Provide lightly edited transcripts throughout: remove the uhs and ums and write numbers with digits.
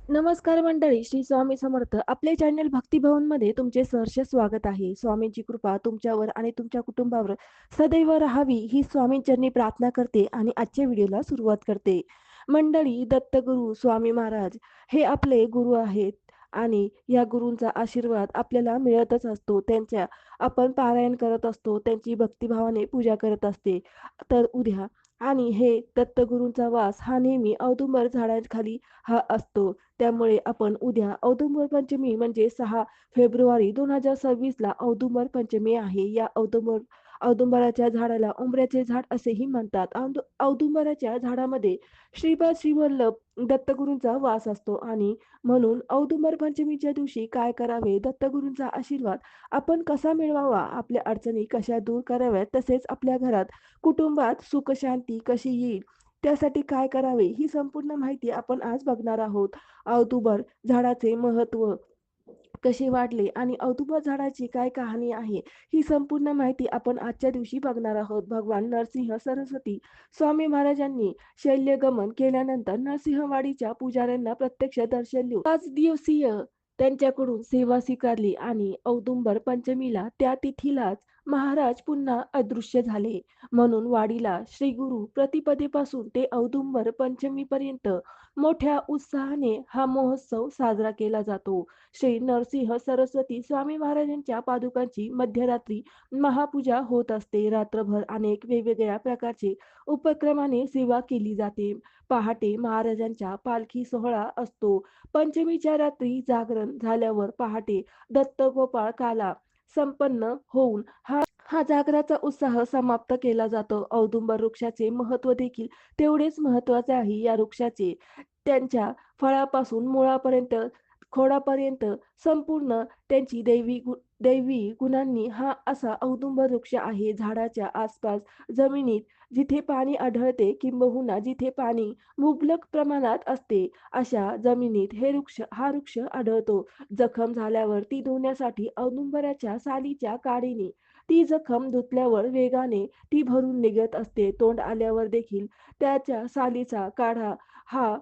नमस्कार मंडळी, श्री स्वामी समर्थ. आपले चॅनल भक्तिभवन मध्ये तुमचे सहर्ष स्वागत आहे. स्वामींची कृपा तुमच्यावर आणि तुमच्या कुटुंबावर सदैव राहावी ही स्वामींचरणी प्रार्थना करते आणि आजच्या व्हिडिओला सुरुवात करते. मंडळी, दत्तगुरु स्वामी महाराज हे आपले गुरु आहेत आणि या गुरूंचा आशीर्वाद आपल्याला मिळतच असतो. त्यांच्या आपण पारायण करत असतो, त्यांची भक्तिभावाने पूजा करत असते. तर उद्या आणि हे दत्तगुरूंचा वास हा नेहमी औदुंबर झाडाखाली हा असतो. त्यामुळे आपण उद्या औदुंबर पंचमी म्हणजे 6 फेब्रुवारी 2026 ला औदुंबर पंचमी आहे. या औदुंबराच्या झाडाला उंबऱ्याचे झाड असेही म्हणतात. औदुंबराच्या झाडामध्ये श्रीपाद श्रीवल्लभ दत्तगुरूंचा वास असतो आणि म्हणून औदुंबर पंचमीच्या दिवशी काय करावे, दत्तगुरूंचा आशीर्वाद आपण कसा मिळवावा, आपल्या अडचणी कशा दूर कराव्यात, तसेच आपल्या घरात कुटुंबात सुख शांती कशी येईल, त्यासाठी काय करावे, ही संपूर्ण माहिती आपण आज बघणार आहोत. औदुंबर झाडाचे महत्त्व कसे वाढले आणि औदुंबर झाडाची काय कहाणी आहे, ही संपूर्ण माहिती आपण आजच्या दिवशी बघणार आहोत. भगवान नरसिंह सरस्वती स्वामी महाराजांनी शैल्यगमन केल्यानंतर नरसिंहवाडीच्या पुजाऱ्यांना प्रत्यक्ष दर्शन देऊन 5 दिवसीय त्यांच्याकडून सेवा स्वीकारली आणि औदुंबर पंचमीला त्या तिथीलाच महाराज पुन्हा अदृश्य झाले. म्हणून वाडीला श्री गुरु प्रतिपदेपासून ते औदुंबर पंचमीपर्यंत मोठ्या उत्साहाने हा महोत्सव साजरा केला जातो. श्री नरसिंह सरस्वती स्वामी महाराजांच्या पादुकांची मध्यरात्री महापूजा होत असते. रात्रभर अनेक वेगवेगळ्या प्रकारचे उपक्रमाने सेवा केली जाते. पहाटे महाराजांचा पालखी सोहळा असतो. पंचमीच्या रात्री जागरण झाल्यावर पहाटे दत्तगोपाळ काला संपन्न होऊन हा जागराचा उत्साह समाप्त केला जातो. औदुंबर वृक्षाचे महत्त्व देखील तेवढेच महत्त्वाचे आहे. या वृक्षाचे त्यांच्या फळापासून मुळापर्यंत खोडापर्यंत संपूर्ण त्यांची दैवी गुणांनी हा असा औदुंबर वृक्ष आहे. झाडाच्या आसपास जमिनीत जिथे पाणी आढळते किंबहुना जिथे पाणी मुबलक प्रमाणात असते, अशा जमिनीत हा वृक्ष आढळतो. जखम झाल्यावर ती धुण्यासाठी औदुंबराच्या सालीच्या काडीने ती जखम धुतल्यावर वेगाने ती भरून निघत असते. तोंड आल्यावर देखील त्याच्या सालीचा काढा हा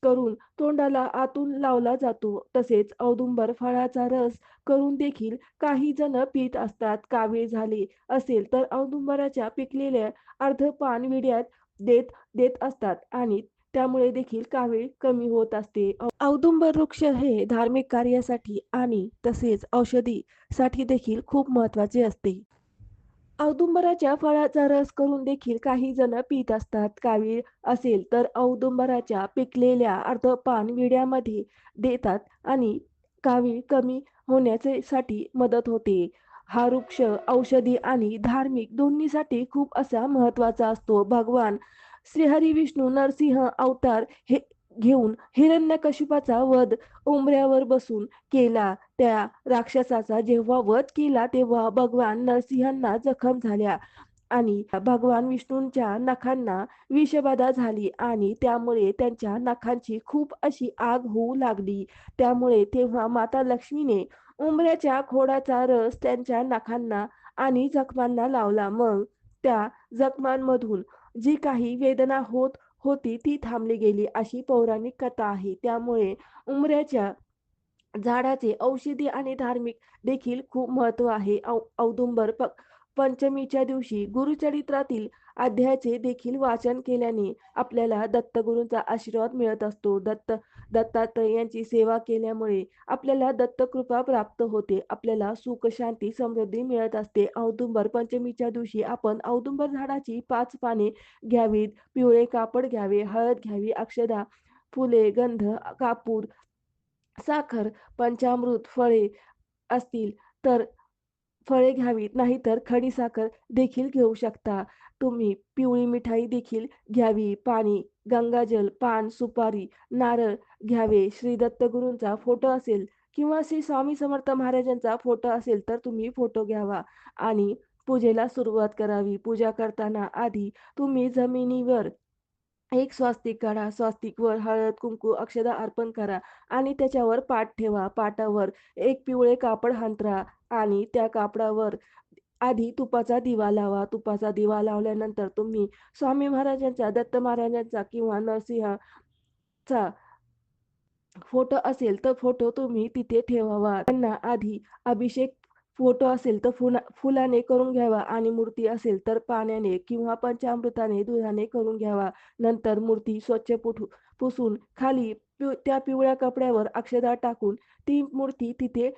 करून तोंडाला आतून लावला जातो. तसेच औदुंबर फळाचा रस करून देखील काही जण पीत असतात. कावीळ झाले असेल तर औदुंबराच्या पिकलेल्या अर्ध पान विड्यात देत देत असतात आणि त्यामुळे देखील कावीळ कमी होत असते. औदुंबर वृक्ष हे धार्मिक कार्यासाठी आणि तसेच औषधी साठी देखील खूप महत्त्वाचे असते. औदुंबराच्या फळाचा रस करून देखील काही जण पीत असतात. कावीळ असेल तर औदुंबराच्या पिकलेल्या अर्धपान विड्यामध्ये देतात आणि कावीळ कमी होण्यासाठी मदत होते. हा वृक्ष औषधी आणि धार्मिक दोन्हीसाठी खूप असा महत्त्वाचा असतो. भगवान श्रीहरी विष्णू नरसिंह अवतार हे घेऊन हिरण्यकशिपाचा वध उंबऱ्यावर बसून केला. त्या राक्षसाचा जेव्हा वध केला तेव्हा भगवान नरसिंहांना जखम झाल्या आणि भगवान विष्णूंच्या नखांना विषबाधा झाली आणि त्यामुळे त्यांच्या नखांची खूप अशी आग होऊ लागली. त्यामुळे तेव्हा माता लक्ष्मीने उंबऱ्याच्या खोडाचा रस त्यांच्या नखांना आणि जखमांना लावला. मग त्या जखमांमधून जी काही वेदना होत होती ती थांबली गेली, अशी पौराणिक कथा आहे. त्यामुळे उंबऱ्याच्या झाडाचे औषधी आणि धार्मिक देखील खूप महत्त्व आहे. औदुंबर पंचमीच्या दिवशी गुरुचरित्रातील अध्यायाचे देखील वाचन केल्याने आपल्याला दत्तगुरूंचा आशीर्वाद मिळत असतो. दत्तात्रय यांची सेवा केल्यामुळे आपल्याला दत्तकृपा प्राप्त होते. आपल्याला सुख शांती समृद्धी मिळत असते. औदुंबर पंचमीच्या दिवशी आपण औदुंबर झाडाची 5 पाने घ्यावीत, पिवळे कापड घ्यावे, हळद घ्यावी, अक्षदा, फुले, गंध, कापूर, साखर, पंचामृत, फळे असतील तर फळे घ्यावीत, नाहीतर खडीसाखर देखील घेऊ शकता. तुम्ही पिवळी मिठाई देखील घ्यावी, पाणी, गंगाजल, पान, सुपारी, नारळ घ्यावे. श्री दत्तगुरूंचा फोटो असेल किंवा श्री स्वामी समर्थ महाराजांचा फोटो असेल तर तुम्ही फोटो घ्यावा आणि पूजेला सुरुवात करावी. पूजा करताना आधी तुम्ही जमिनीवर एक स्वस्तिक काढा. स्वस्तिकवर हळद, कुंकू, अक्षदा अर्पण करा आणि त्याच्यावर पाट ठेवा. पाटावर एक पिवळे कापड अंथरा आणि त्या कापडावर आधी तुपाचा दिवा लावा. तुपाचा दिवा लावल्यानंतर तुम्ही स्वामी महाराजांचा, दत्त महाराजांचा किंवा नरसिंहाचा फोटो असेल तर फोटो तुम्ही तिथे ठेवावा. त्यांना आधी अभिषेक फोटो असेल तर फुलाने करून घ्यावा आणि मूर्ती असेल तर पाण्याने किंवा पंचामृताने दुधाने करून घ्यावा. नंतर मूर्ती स्वच्छ पुसून खाली त्या पिवळ्या कपड्यावर अक्षता टाकून ती मूर्ती तिथे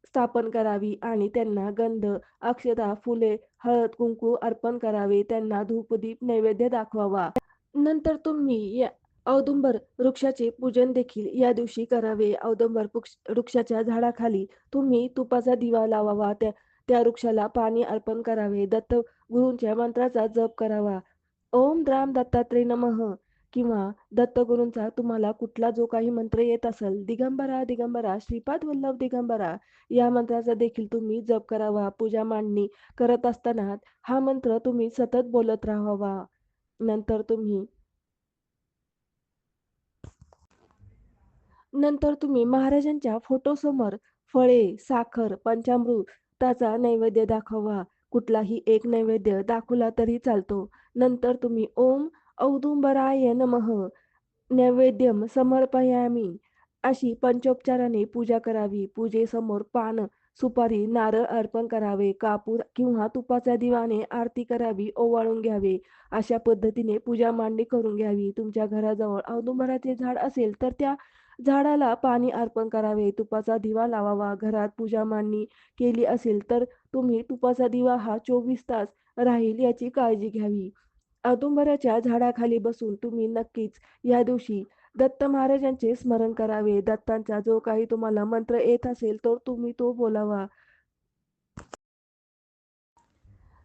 स्थापन करावी आणि त्यांना गंध, अक्षता, फुले, हळद, कुंकू अर्पण करावे. त्यांना धूपदीप नैवेद्य दाखवावा. नंतर तुम्ही या औदुंबर वृक्षाचे पूजन देखील या दिवशी करावे. औदुंबर वृक्षाच्या झाडाखाली तुम्ही तुपाचा दिवा लावावा. त्या त्या वृक्षाला पाणी अर्पण करावे. दत्त गुरूंच्या मंत्राचा जप करावा. ओम द्राम दत्तात्रय नमः किंवा दत्तगुरूंचा तुम्हाला कुठला जो काही मंत्र येत असेल, दिगंबरा दिगंबरा श्रीपाद वल्लभ दिगंबरा, या मंत्राचा देखील तुम्ही जप करावा. पूजा मांडणी करत असताना हा मंत्र तुम्ही सतत बोलत राहावा. नंतर तुम्ही नंतर तुम्ही महाराजांच्या फोटोसमोर फळे, साखर, पंचामृताचा नैवेद्य दाखवा. कुठलाही एक नैवेद्य दाखवला तरी चालतो. नंतर तुम्ही ओम औदुंबराय नमः नैवेद्यम समर्पयामी अशी पंचोपचाराने पूजा करावी. पूजेसमोर पान, सुपारी, नारळ अर्पण करावे. कापूर किंवा तुपाच्या दिवाने आरती करावी, ओवाळून घ्यावे. अशा पद्धतीने पूजा मांडणी करून घ्यावी. तुमच्या घराजवळ औदुंबराचे झाड असेल तर त्या झाडाला पाणी अर्पण करावे. तुपाचा दिवा लावावा. घरात पूजा मांडणी केली असेल तर तुम्ही तुपाचा दिवा हा 24 तास राहील याची काळजी घ्यावी. औदुंबराच्या झाडाखाली बसून तुम्ही नक्कीच या दिवशी दत्त महाराजांचे स्मरण करावे. दत्तांचा जो काही तुम्हाला मंत्र येत असेल तर तुम्ही तो बोलावा.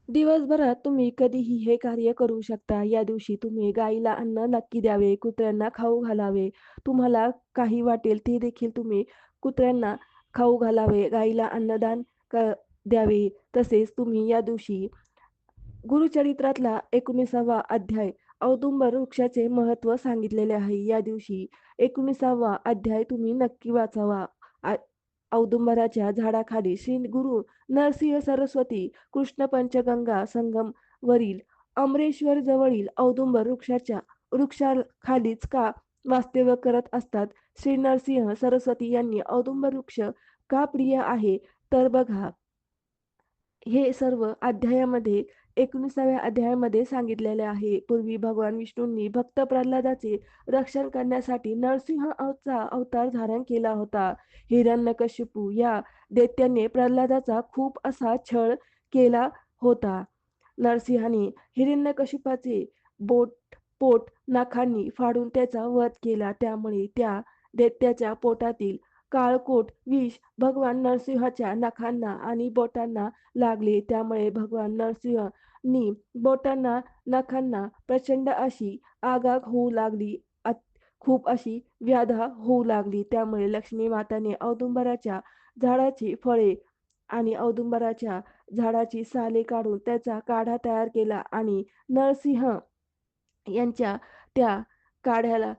दिवसभरात तुम्ही कधीही हे कार्य करू शकता. या दिवशी तुम्ही गाईला अन्न नक्की द्यावे. कुत्र्यांना खाऊ घालावे. तुम्हाला काही वाटेल ते देखील तुम्ही कुत्र्यांना खाऊ घालावे. गाईला अन्नदान द्यावे. तसेच तुम्ही या दिवशी गुरुचरित्रातला 19वा अध्याय औदुंबर वृक्षाचे महत्त्व सांगितलेले आहे. या दिवशी 19वा अध्याय तुम्ही नक्की वाचावा. औदुंबराच्या झाडाखाली श्री गुरु नरसिंह सरस्वती कृष्ण पंचगंगा संगम वरील अमरेश्वर जवळील औदुंबर वृक्षाखालीच का वास्तव्य करत असतात. श्री नरसिंह सरस्वती यांनी औदुंबर वृक्ष का प्रिय आहे तर बघा, हे सर्व अध्यायामध्ये 19व्या अध्यायामध्ये सांगितलेले आहे. पूर्वी भगवान विष्णूंनी भक्त प्रल्हादाचे रक्षण करण्यासाठी नरसिंहचा अवतार धारण केला होता. हिरण्यकशिपू या दैत्याने प्रल्हादाचा खूप असा छळ केला होता. नरसिंहाने हिरण्यकशिपाचे पोट नाखांनी फाडून त्याचा वध केला. त्यामुळे त्या दैत्याच्या पोटातील काळकोट विष भगवान नरसिंहाच्या नखांना आणि बोटांना लागले. त्यामुळे भगवान नरसिंहनी बोटांना, नखांना प्रचंड अशी आगाग होऊ लागली. खूप अशी व्याधा होऊ लागली. त्यामुळे लक्ष्मी माताने औदुंबराच्या झाडाची फळे आणि औदुंबराच्या झाडाची साले काढून त्याचा काढा तयार केला आणि नरसिंह यांच्या त्या काढ्याला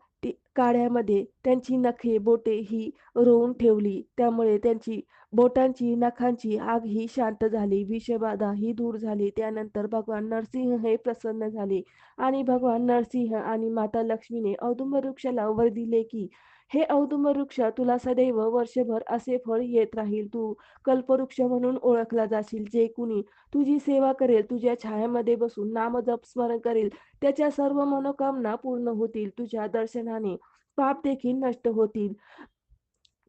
काढ्यामध्ये त्यांची नखे, बोटे ही रोवून ठेवली. त्यामुळे त्यांची बोटांची, नखांची आग ही शांत झाली. विषबाधा ही दूर झाली. त्यानंतर भगवान नरसिंह हे प्रसन्न झाले आणि भगवान नरसिंह आणि माता लक्ष्मीने औदुंबर वृक्षाला वर दिले की हे औदुंबर वृक्ष तुला सदैव वर्षभर असे फळ येत राहील. तू कल्पवृक्ष म्हणून ओळखला जाशील. जे कुणी तुझी सेवा करेल, तुझ्या छायामध्ये बसून नामजप स्मरण करेल, त्याच्या सर्व मनोकामना पूर्ण होतील. तुझ्या दर्शनाने पाप देखील नष्ट होतील.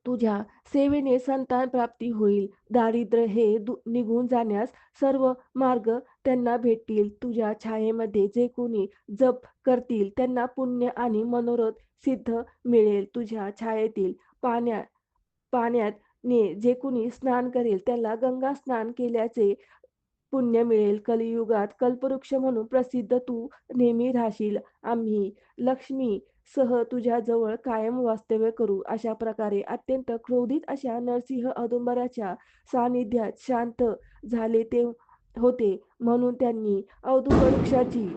तुझ्या सेवेने संतान प्राप्ती होईल. दारिद्र्य हे निघून जाण्यास सर्व मार्ग त्यांना भेटतील. तुझ्या छायेमध्ये जे कोणी जप करतील त्यांना पुण्य आणि मनोरथ सिद्ध मिळेल. तुझ्या छायेतील पाण्यात जे कुणी स्नान करेल त्याला गंगा स्नान केल्याचे पुण्य मिळेल. कलियुगात कल्पवृक्ष म्हणून प्रसिद्ध तू नेहमी राहशील. आम्ही लक्ष्मी सह तुझ्याजवळ कायम वास्तव्य करू. अशा प्रकारे अत्यंत क्रोधित अशा नरसिंह औदुंबराच्या सानिध्यात शांत झाले ते होते. म्हणून त्यांनी औदुंबर वृक्षाची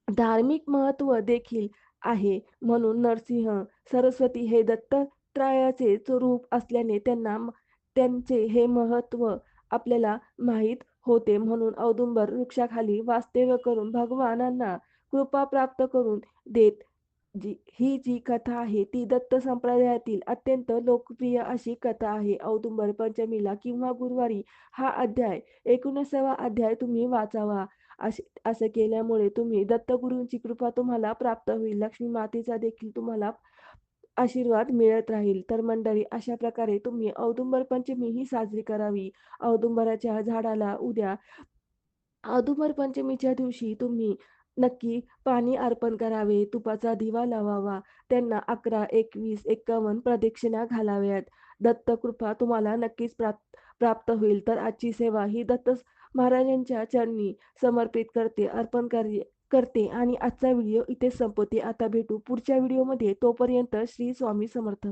धार्मिक महत्त्व देखील आहे. म्हणून नरसिंह सरस्वती हे दत्तात्रयाचे रूप असल्याने त्यांचे हे महत्त्व आपल्याला माहीत होते. म्हणून औदुंबर वृक्षाखाली वास्तव्य करून भगवानांना कृपा प्राप्त करून ही जी कथा आहे ती दत्त संप्रदायातील अत्यंत लोकप्रिय अशी कथा आहे. औदुंबर पंचमीला किंवा गुरुवारी हा अध्याय 19वा अध्याय तुम्ही वाचावा. असं केल्यामुळे दत्तगुरूंची कृपा तुम्हाला प्राप्त होईल. लक्ष्मी मातेचा देखील तुम्हाला आशीर्वाद मिळत राहील. तर मंडळी, अशा प्रकारे तुम्ही औदुंबर पंचमी ही साजरी करावी. औदुंबराच्या झाडाला औदुंबर पंचमीच्या दिवशी तुम्ही नक्की पाणी अर्पण करावे, तुपाचा दिवा लावावा, त्यांना 11, 21, 51 प्रदक्षिणा घालाव्यात. दत्तकृपा तुम्हाला नक्कीच प्राप्त होईल. तर आजची सेवा ही महाराजांच्या चरणी समर्पित करते आणि आजचा व्हिडिओ इथेच संपवते. आता भेटू पुढच्या व्हिडिओमध्ये. तोपर्यंत श्री स्वामी समर्थ.